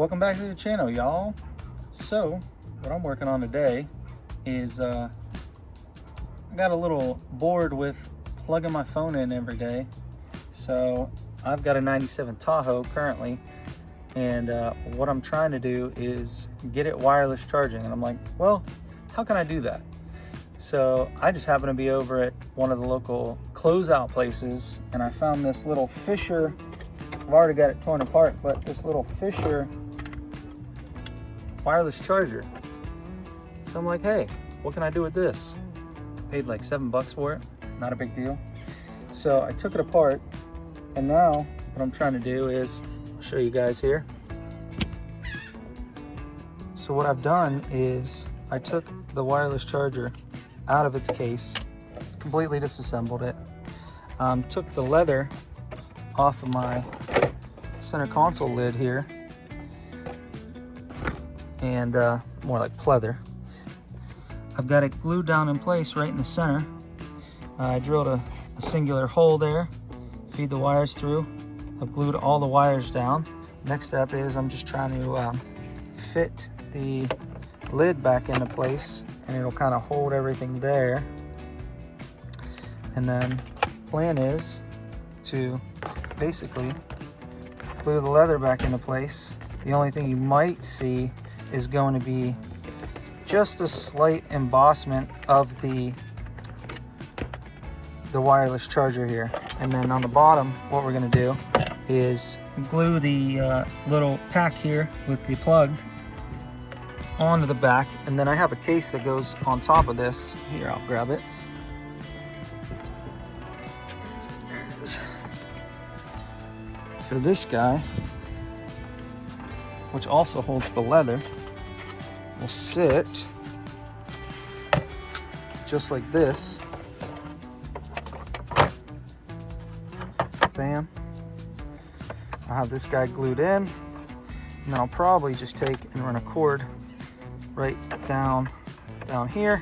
Welcome back to the channel, y'all. So what I'm working on today is I got a little bored with plugging my phone in every day. So I've got a 97 Tahoe currently, and what I'm trying to do is get it wireless charging. And I'm like, well, how can I do that? So I just happen to be over at one of the local closeout places, and I found this little Fisher. I've already got it torn apart, but this little Fisher wireless charger. So I'm like, hey, what can I do with this? Paid like $7 for it, not a big deal. So I took it apart, and now what I'm trying to do is, I'll show you guys here. So what I've done is I took the wireless charger out of its case, completely disassembled it, took the leather off of my center console lid here, and more like pleather. I've got it glued down in place right in the center. I drilled a singular hole there, feed the wires through. I've glued all the wires down. Next step is I'm just trying to fit the lid back into place, and it'll kind of hold everything there. And then plan is to basically glue the leather back into place. The only thing you might see is going to be just a slight embossment of the wireless charger here. And then on the bottom, what we're going to do is glue the little pack here with the plug onto the back. And then I have a case that goes on top of this. Here, I'll grab it. There it is. So this guy, which also holds the leather, will sit just like this. Bam. I'll have this guy glued in, and then I'll probably just take and run a cord right down here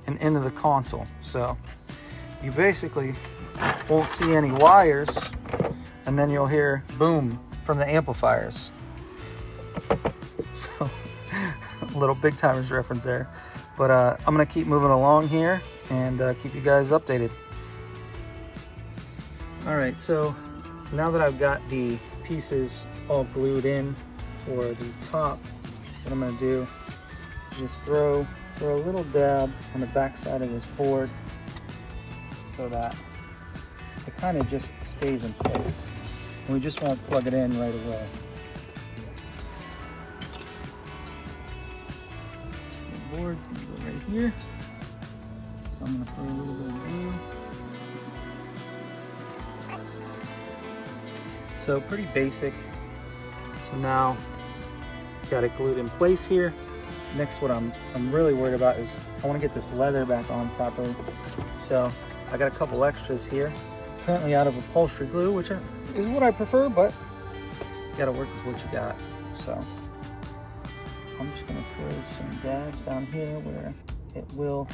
and into the console. So you basically won't see any wires, and then you'll hear boom from the amplifiers. So a little big timers reference there, but I'm gonna keep moving along here and keep you guys updated. All right, so now that I've got the pieces all glued in for the top, what I'm gonna do is just throw a little dab on the back side of this board so that it kind of just stays in place, and we just won't plug it in right away. The board's gonna go right here, so I'm gonna throw a little bit of glue. So pretty basic. So now got it glued in place here. Next, what I'm really worried about is I want to get this leather back on properly. So I got a couple extras here, currently out of upholstery glue, which is what I prefer, but you got to work with what you got. So I'm just going to throw some dabs down here where it will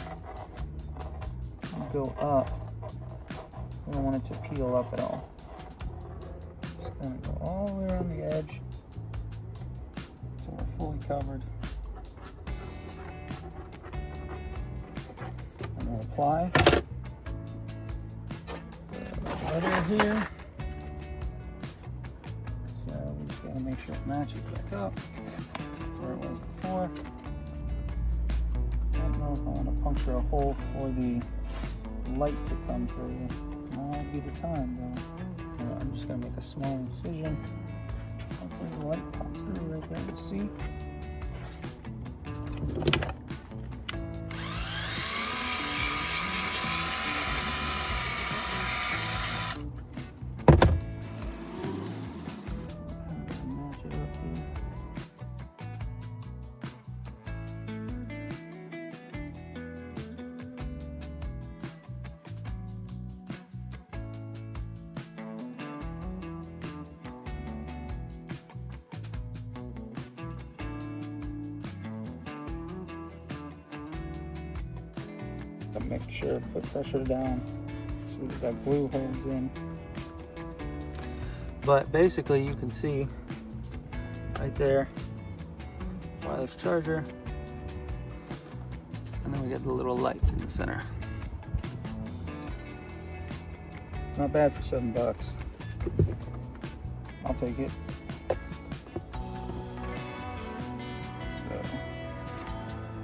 go up. I don't want it to peel up at all. Just going to go all the way around the edge so we're fully covered. I'm going to apply the leather here. So we just got to make sure it matches back up where it was before. I don't know if I want to puncture a hole for the light to come through. Now would be the time though. I'm just going to make a small incision. Hopefully the light pops through right there, you'll see. Match it up here. Make sure to put pressure down so that glue holds in. But basically you can see right there wireless charger, and then we get the little light in the center. Not bad for $7. I'll take it. So,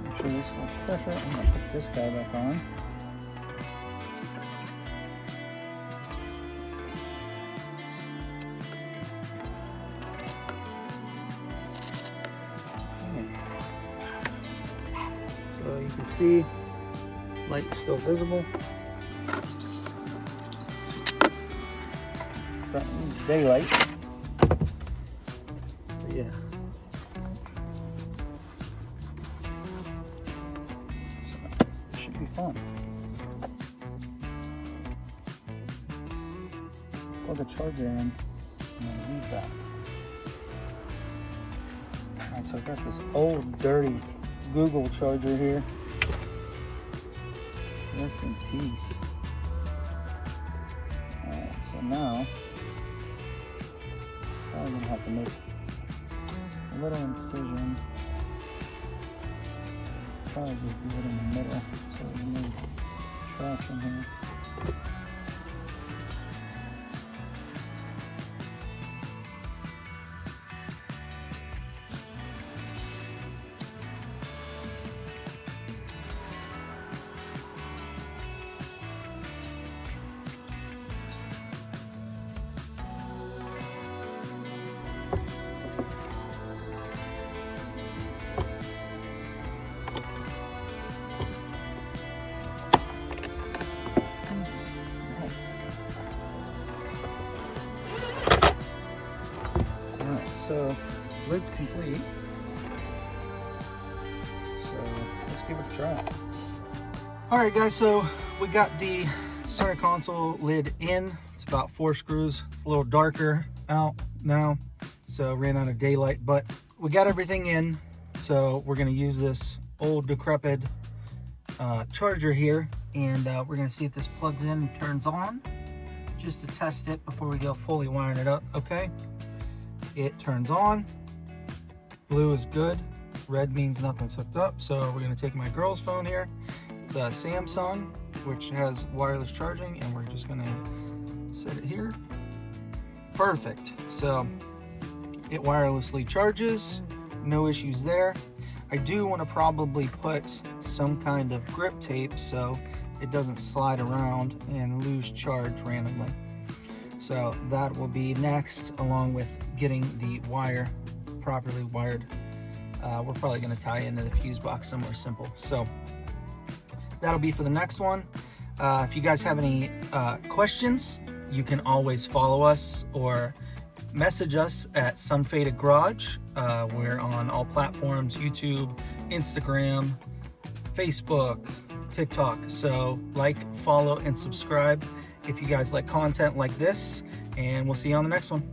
make sure this holds pressure. I'm gonna put this guy back on. So you can see light is still visible. Daylight. But yeah. So it should be fun. Plug the charger in and then leave that. Alright, so I've got this old dirty Google charger here. Rest in peace. Alright, so now I'm gonna have to make a little incision. Probably just do it in the middle so there's no traction here. So, lid's complete. So, let's give it a try. Alright guys, so we got the center console lid in. It's about 4 screws. It's a little darker out now, so ran out of daylight, but we got everything in. So we're gonna use this old decrepit charger here, and we're gonna see if this plugs in and turns on, just to test it before we go fully wiring it up, okay? It turns on, blue is good, red means nothing's hooked up. So we're gonna take my girl's phone here. It's a Samsung, which has wireless charging, and we're just gonna set it here. Perfect, so it wirelessly charges, no issues there. I do wanna probably put some kind of grip tape so it doesn't slide around and lose charge randomly. So that will be next, along with getting the wire properly wired. We're probably gonna tie into the fuse box somewhere simple. So that'll be for the next one. If you guys have any questions, you can always follow us or message us at Sunfaded Garage. We're on all platforms, YouTube, Instagram, Facebook, TikTok. So like, follow, and subscribe if you guys like content like this, and we'll see you on the next one.